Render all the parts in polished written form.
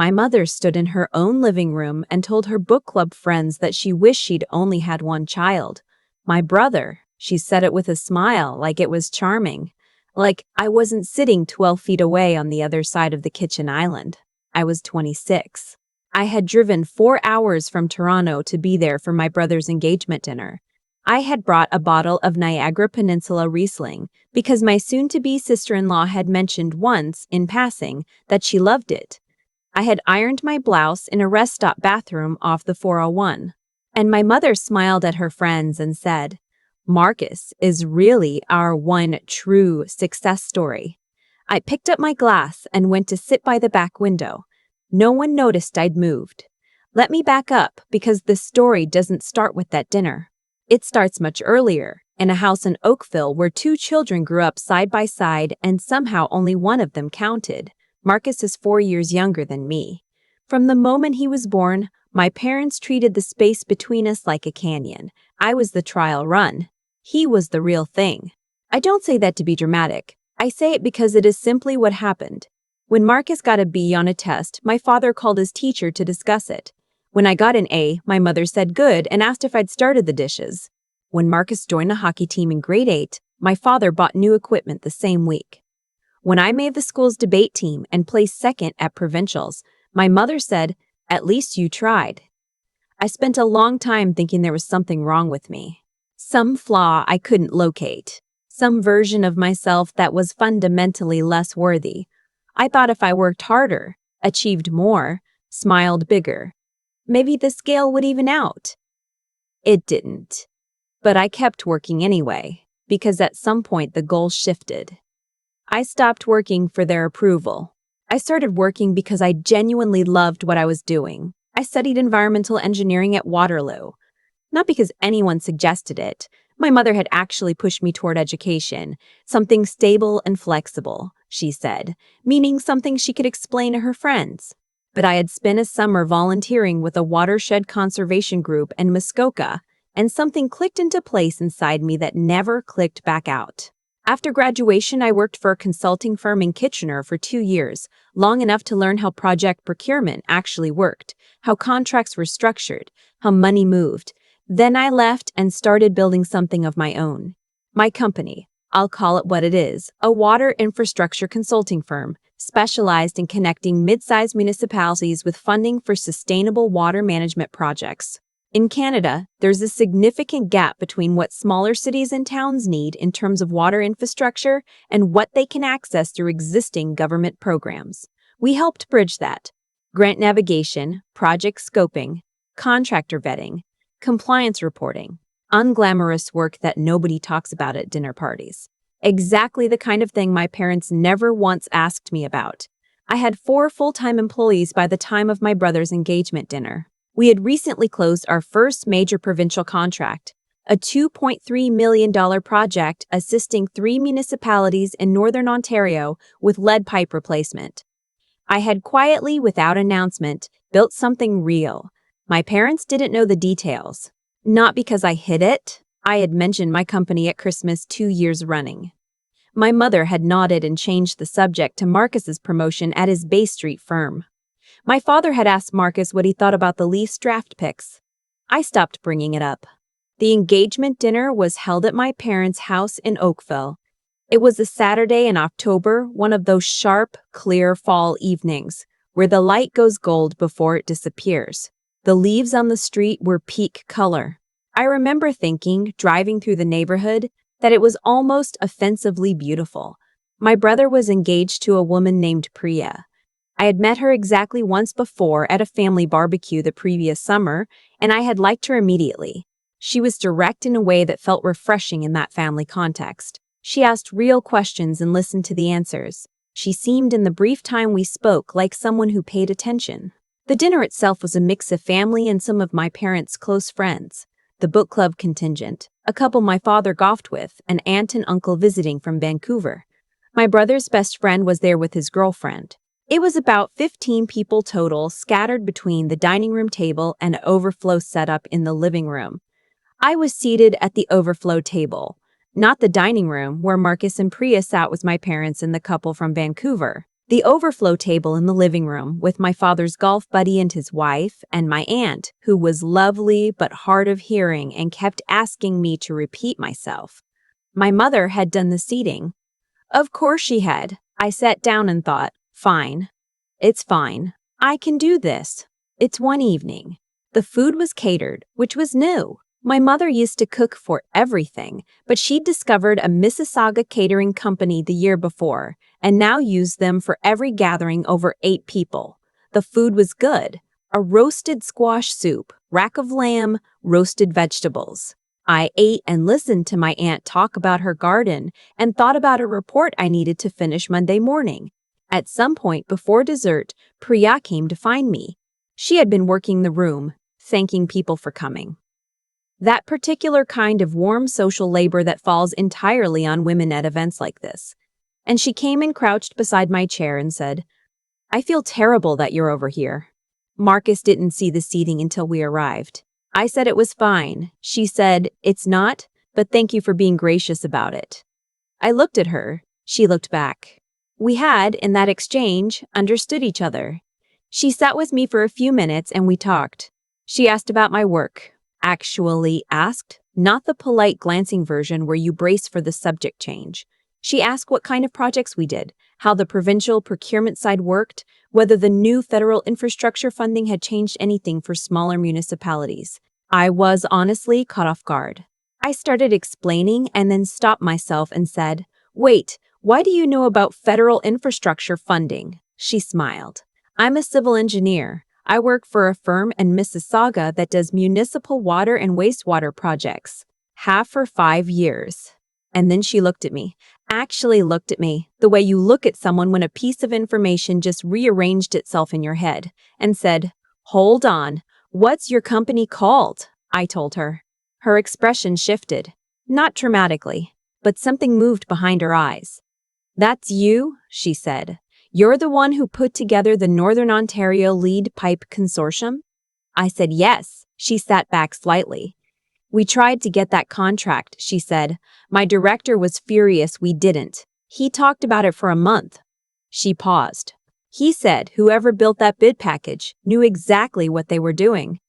My mother stood in her own living room and told her book club friends that she wished she'd only had one child. My brother, she said it with a smile, like it was charming. Like I wasn't sitting 12 feet away on the other side of the kitchen island. I was 26. I had driven 4 hours from Toronto to be there for my brother's engagement dinner. I had brought a bottle of Niagara Peninsula Riesling because my soon-to-be sister-in-law had mentioned once, in passing, that she loved it. I had ironed my blouse in a rest stop bathroom off the 401. And my mother smiled at her friends and said, "Marcus is really our one true success story." I picked up my glass and went to sit by the back window. No one noticed I'd moved. Let me back up because this story doesn't start with that dinner. It starts much earlier, in a house in Oakville where 2 children grew up side by side and somehow only one of them counted. Marcus is 4 years younger than me. From the moment he was born, my parents treated the space between us like a canyon. I was the trial run. He was the real thing. I don't say that to be dramatic. I say it because it is simply what happened. When Marcus got a B on a test, my father called his teacher to discuss it. When I got an A, my mother said good and asked if I'd started the dishes. When Marcus joined the hockey team in grade 8, my father bought new equipment the same week. When I made the school's debate team and placed second at provincials, my mother said, "At least you tried." I spent a long time thinking there was something wrong with me. Some flaw I couldn't locate. Some version of myself that was fundamentally less worthy. I thought if I worked harder, achieved more, smiled bigger, maybe the scale would even out. It didn't. But I kept working anyway, because at some point the goal shifted. I stopped working for their approval. I started working because I genuinely loved what I was doing. I studied environmental engineering at Waterloo. Not because anyone suggested it. My mother had actually pushed me toward education, something stable and flexible, she said, meaning something she could explain to her friends. But I had spent a summer volunteering with a watershed conservation group in Muskoka, and something clicked into place inside me that never clicked back out. After graduation, I worked for a consulting firm in Kitchener for 2 years, long enough to learn how project procurement actually worked, how contracts were structured, how money moved. Then I left and started building something of my own. My company, I'll call it what it is, a water infrastructure consulting firm, specialized in connecting mid-sized municipalities with funding for sustainable water management projects. In Canada, there's a significant gap between what smaller cities and towns need in terms of water infrastructure and what they can access through existing government programs. We helped bridge that. Grant navigation, project scoping, contractor vetting, compliance reporting, unglamorous work that nobody talks about at dinner parties. Exactly the kind of thing my parents never once asked me about. I had 4 full-time employees by the time of my brother's engagement dinner. We had recently closed our first major provincial contract, a $2.3 million project assisting 3 municipalities in northern Ontario with lead pipe replacement. I had quietly, without announcement, built something real. My parents didn't know the details. Not because I hid it. I had mentioned my company at Christmas 2 years running. My mother had nodded and changed the subject to Marcus's promotion at his Bay Street firm. My father had asked Marcus what he thought about the Leafs draft picks. I stopped bringing it up. The engagement dinner was held at my parents' house in Oakville. It was a Saturday in October, one of those sharp, clear fall evenings, where the light goes gold before it disappears. The leaves on the street were peak color. I remember thinking, driving through the neighborhood, that it was almost offensively beautiful. My brother was engaged to a woman named Priya. I had met her exactly once before at a family barbecue the previous summer, and I had liked her immediately. She was direct in a way that felt refreshing in that family context. She asked real questions and listened to the answers. She seemed in the brief time we spoke like someone who paid attention. The dinner itself was a mix of family and some of my parents' close friends, the book club contingent, a couple my father golfed with, an aunt and uncle visiting from Vancouver. My brother's best friend was there with his girlfriend. It was about 15 people total, scattered between the dining room table and overflow setup in the living room. I was seated at the overflow table, not the dining room where Marcus and Priya sat with my parents and the couple from Vancouver. The overflow table in the living room with my father's golf buddy and his wife, and my aunt, who was lovely but hard of hearing and kept asking me to repeat myself. My mother had done the seating. Of course she had. I sat down and thought, fine. It's fine. I can do this. It's one evening. The food was catered, which was new. My mother used to cook for everything, but she'd discovered a Mississauga catering company the year before, and now used them for every gathering over 8 people. The food was good. A roasted squash soup, rack of lamb, roasted vegetables. I ate and listened to my aunt talk about her garden and thought about a report I needed to finish Monday morning. At some point before dessert, Priya came to find me. She had been working the room, thanking people for coming. That particular kind of warm social labor that falls entirely on women at events like this. And she came and crouched beside my chair and said, "I feel terrible that you're over here." Marcus didn't see the seating until we arrived. I said it was fine. She said, "It's not, but thank you for being gracious about it." I looked at her. She looked back. We had, in that exchange, understood each other. She sat with me for a few minutes and we talked. She asked about my work. Actually asked, not the polite glancing version where you brace for the subject change. She asked what kind of projects we did, how the provincial procurement side worked, whether the new federal infrastructure funding had changed anything for smaller municipalities. I was honestly caught off guard. I started explaining and then stopped myself and said, "Wait, why do you know about federal infrastructure funding?" She smiled. "I'm a civil engineer. I work for a firm in Mississauga that does municipal water and wastewater projects. Have for 5 years. And then she looked at me. Actually looked at me, the way you look at someone when a piece of information just rearranged itself in your head, and said, "Hold on, what's your company called?" I told her. Her expression shifted. Not dramatically, but something moved behind her eyes. "That's you," she said. "You're the one who put together the Northern Ontario Lead Pipe Consortium?" I said yes. She sat back slightly. "We tried to get that contract," she said. "My director was furious we didn't. He talked about it for a month." She paused. "He said whoever built that bid package knew exactly what they were doing."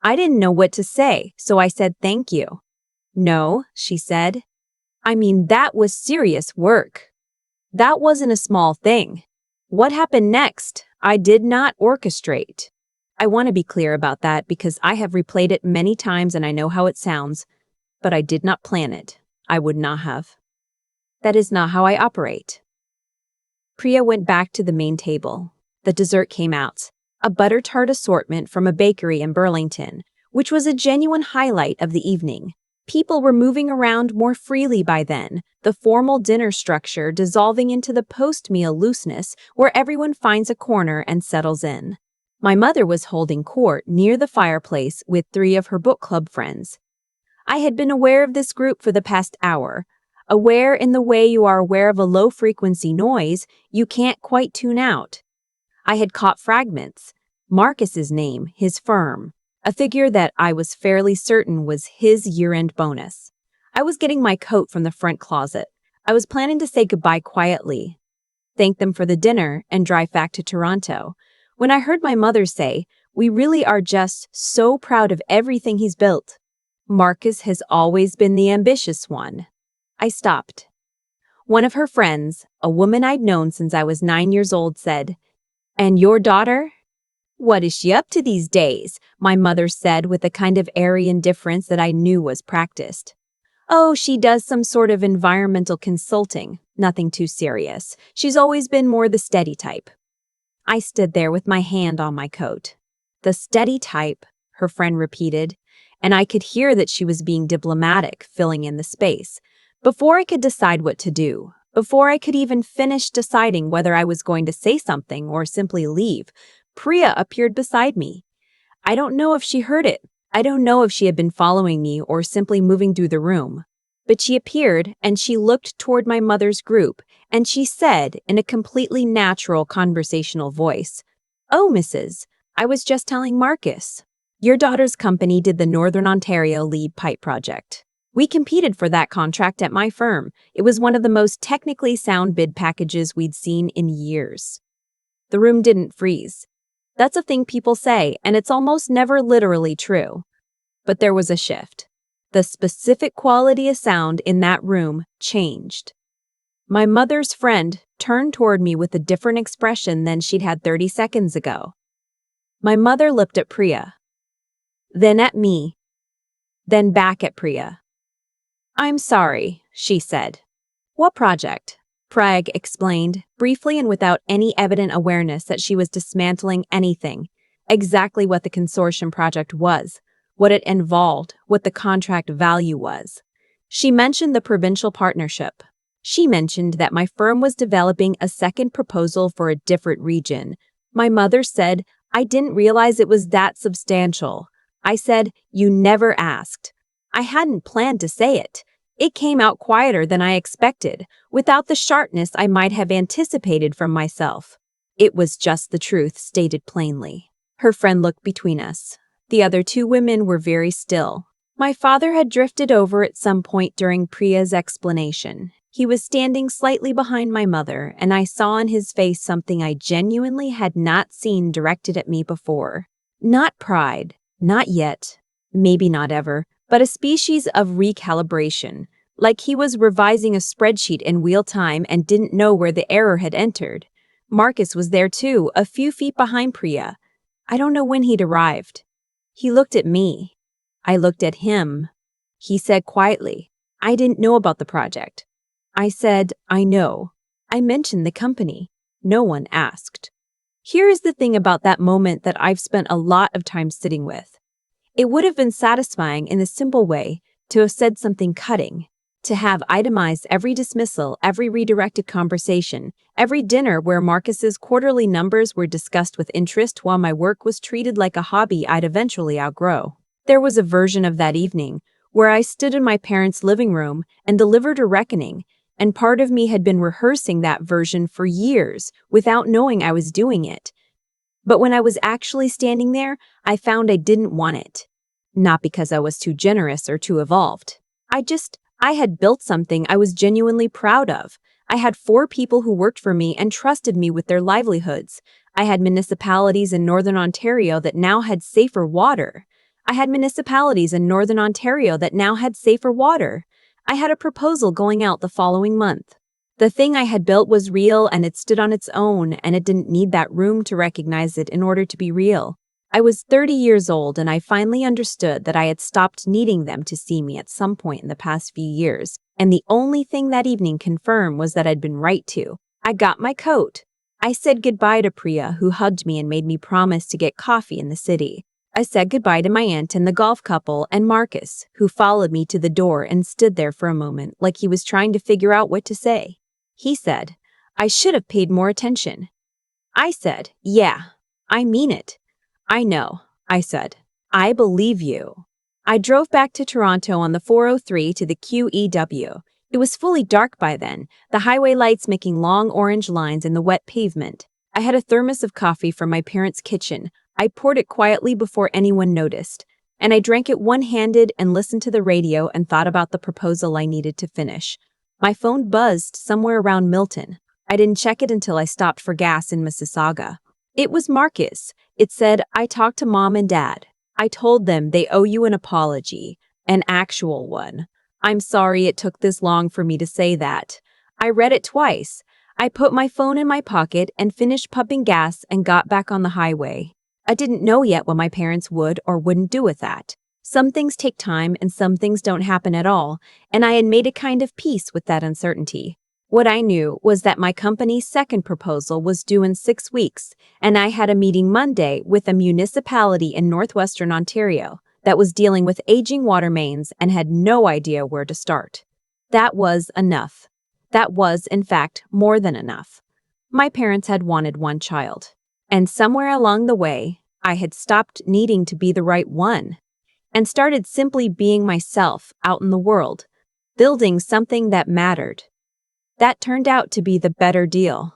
I didn't know what to say, so I said thank you. "No," she said. "I mean, that was serious work. That wasn't a small thing. What happened next? I did not orchestrate." I want to be clear about that because I have replayed it many times and I know how it sounds, but I did not plan it. I would not have. That is not how I operate. Priya went back to the main table. The dessert came out, a butter tart assortment from a bakery in Burlington, which was a genuine highlight of the evening. People were moving around more freely by then, the formal dinner structure dissolving into the post-meal looseness where everyone finds a corner and settles in. My mother was holding court near the fireplace with 3 of her book club friends. I had been aware of this group for the past hour, aware in the way you are aware of a low-frequency noise you can't quite tune out. I had caught fragments. Marcus's name, his firm, a figure that I was fairly certain was his year-end bonus. I was getting my coat from the front closet. I was planning to say goodbye quietly, thank them for the dinner, and drive back to Toronto, when I heard my mother say, "We really are just so proud of everything he's built. Marcus has always been the ambitious one." I stopped. One of her friends, a woman I'd known since I was 9 years old, said, "And your daughter?" "What is she up to these days?" my mother said with a kind of airy indifference that I knew was practiced. "Oh, she does some sort of environmental consulting. Nothing too serious. She's always been more the steady type." I stood there with my hand on my coat. "The steady type," her friend repeated, and I could hear that she was being diplomatic, filling in the space. Before I could decide what to do, before I could even finish deciding whether I was going to say something or simply leave, Priya appeared beside me. I don't know if she heard it. I don't know if she had been following me or simply moving through the room. But she appeared and she looked toward my mother's group and she said in a completely natural conversational voice, "Oh, Mrs. I was just telling Marcus. Your daughter's company did the Northern Ontario Lead Pipe Project. We competed for that contract at my firm. It was one of the most technically sound bid packages we'd seen in years. The room didn't freeze. That's a thing people say, and it's almost never literally true. But there was a shift. The specific quality of sound in that room changed. My mother's friend turned toward me with a different expression than she'd had 30 seconds ago. My mother looked at Priya, then at me, then back at Priya. "I'm sorry," she said. "What project?" Priya explained, briefly and without any evident awareness that she was dismantling anything, exactly what the consortium project was, what it involved, what the contract value was. She mentioned the provincial partnership. She mentioned that my firm was developing a second proposal for a different region. My mother said, "I didn't realize it was that substantial." I said, "You never asked." I hadn't planned to say it. It came out quieter than I expected, without the sharpness I might have anticipated from myself. It was just the truth, stated plainly. Her friend looked between us. The other two women were very still. My father had drifted over at some point during Priya's explanation. He was standing slightly behind my mother, and I saw on his face something I genuinely had not seen directed at me before. Not pride, not yet, maybe not ever, but a species of recalibration, like he was revising a spreadsheet in real time and didn't know where the error had entered. Marcus was there too, a few feet behind Priya. I don't know when he'd arrived. He looked at me. I looked at him. He said quietly, "I didn't know about the project." I said, "I know." I mentioned the company. No one asked. Here is the thing about that moment that I've spent a lot of time sitting with. It would have been satisfying in a simple way to have said something cutting, to have itemized every dismissal, every redirected conversation, every dinner where Marcus's quarterly numbers were discussed with interest while my work was treated like a hobby I'd eventually outgrow. There was a version of that evening where I stood in my parents' living room and delivered a reckoning, and part of me had been rehearsing that version for years without knowing I was doing it. But when I was actually standing there, I found I didn't want it. Not because I was too generous or too evolved. I had built something I was genuinely proud of. I had 4 people who worked for me and trusted me with their livelihoods. I had municipalities in Northern Ontario that now had safer water. I had a proposal going out the following month. The thing I had built was real and it stood on its own, and it didn't need that room to recognize it in order to be real. I was 30 years old and I finally understood that I had stopped needing them to see me at some point in the past few years, and the only thing that evening confirmed was that I'd been right to. I got my coat. I said goodbye to Priya, who hugged me and made me promise to get coffee in the city. I said goodbye to my aunt and the golf couple and Marcus, who followed me to the door and stood there for a moment like he was trying to figure out what to say. He said, "I should have paid more attention." I said, "Yeah, I mean it." "I know," I said. "I believe you." I drove back to Toronto on the 403 to the QEW. It was fully dark by then, the highway lights making long orange lines in the wet pavement. I had a thermos of coffee from my parents' kitchen. I poured it quietly before anyone noticed, and I drank it one-handed and listened to the radio and thought about the proposal I needed to finish. My phone buzzed somewhere around Milton. I didn't check it until I stopped for gas in Mississauga. It was Marcus. It said, "I talked to Mom and Dad. I told them they owe you an apology, an actual one. I'm sorry it took this long for me to say that." I read it twice. I put my phone in my pocket and finished pumping gas and got back on the highway. I didn't know yet what my parents would or wouldn't do with that. Some things take time and some things don't happen at all, and I had made a kind of peace with that uncertainty. What I knew was that my company's second proposal was due in 6 weeks, and I had a meeting Monday with a municipality in northwestern Ontario that was dealing with aging water mains and had no idea where to start. That was enough. That was, in fact, more than enough. My parents had wanted one child, and somewhere along the way, I had stopped needing to be the right one and started simply being myself out in the world, building something that mattered. That turned out to be the better deal.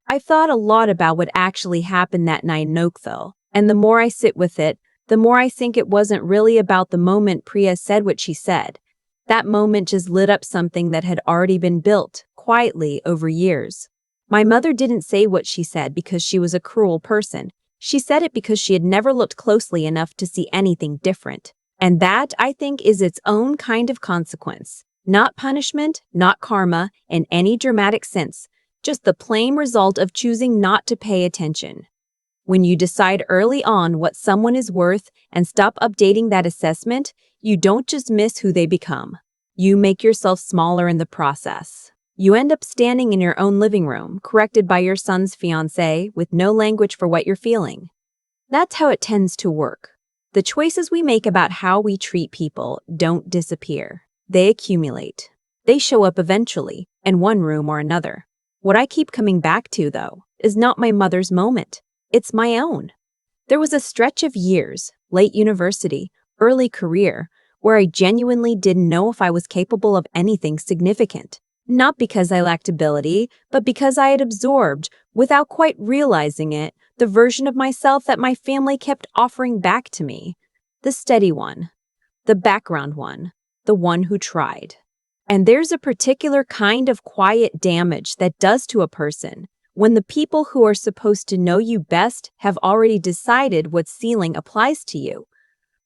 I've thought a lot about what actually happened that night in Oakville, and the more I sit with it, the more I think it wasn't really about the moment Priya said what she said. That moment just lit up something that had already been built, quietly, over years. My mother didn't say what she said because she was a cruel person. She said it because she had never looked closely enough to see anything different. And that, I think, is its own kind of consequence. Not punishment, not karma, in any dramatic sense, just the plain result of choosing not to pay attention. When you decide early on what someone is worth and stop updating that assessment, you don't just miss who they become. You make yourself smaller in the process. You end up standing in your own living room, corrected by your son's fiancée, with no language for what you're feeling. That's how it tends to work. The choices we make about how we treat people don't disappear. They accumulate. They show up eventually, in one room or another. What I keep coming back to, though, is not my mother's moment. It's my own. There was a stretch of years, late university, early career, where I genuinely didn't know if I was capable of anything significant. Not because I lacked ability, but because I had absorbed, without quite realizing it, the version of myself that my family kept offering back to me. The steady one. The background one. The one who tried. And there's a particular kind of quiet damage that does to a person when the people who are supposed to know you best have already decided what ceiling applies to you.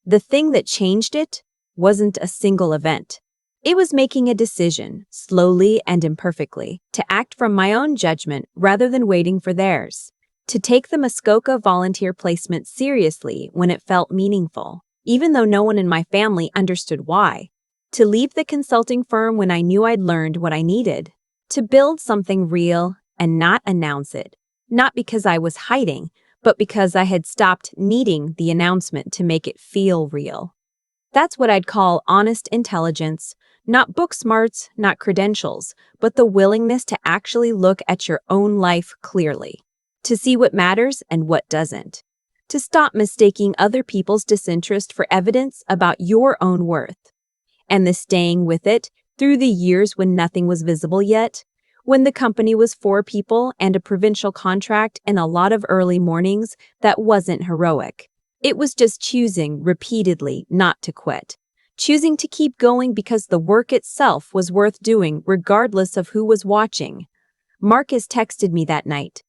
The thing that changed it wasn't a single event. It was making a decision, slowly and imperfectly, to act from my own judgment rather than waiting for theirs. To take the Muskoka volunteer placement seriously when it felt meaningful, even though no one in my family understood why. To leave the consulting firm when I knew I'd learned what I needed. To build something real and not announce it. Not because I was hiding, but because I had stopped needing the announcement to make it feel real. That's what I'd call honest intelligence. Not book smarts, not credentials, but the willingness to actually look at your own life clearly. To see what matters and what doesn't. To stop mistaking other people's disinterest for evidence about your own worth. And the staying with it through the years when nothing was visible yet, when the company was 4 people and a provincial contract and a lot of early mornings that wasn't heroic. It was just choosing repeatedly not to quit. Choosing to keep going because the work itself was worth doing regardless of who was watching. Marcus texted me that night.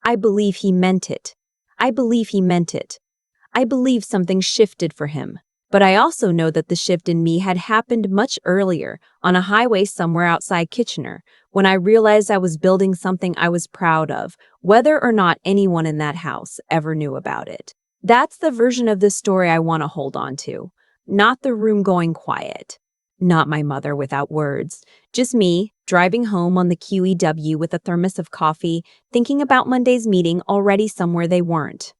I believe he meant it. I believe he meant it. I believe something shifted for him. But I also know that the shift in me had happened much earlier, on a highway somewhere outside Kitchener, when I realized I was building something I was proud of, whether or not anyone in that house ever knew about it. That's the version of the story I want to hold on to. Not the room going quiet. Not my mother without words. Just me, driving home on the QEW with a thermos of coffee, thinking about Monday's meeting already somewhere they weren't.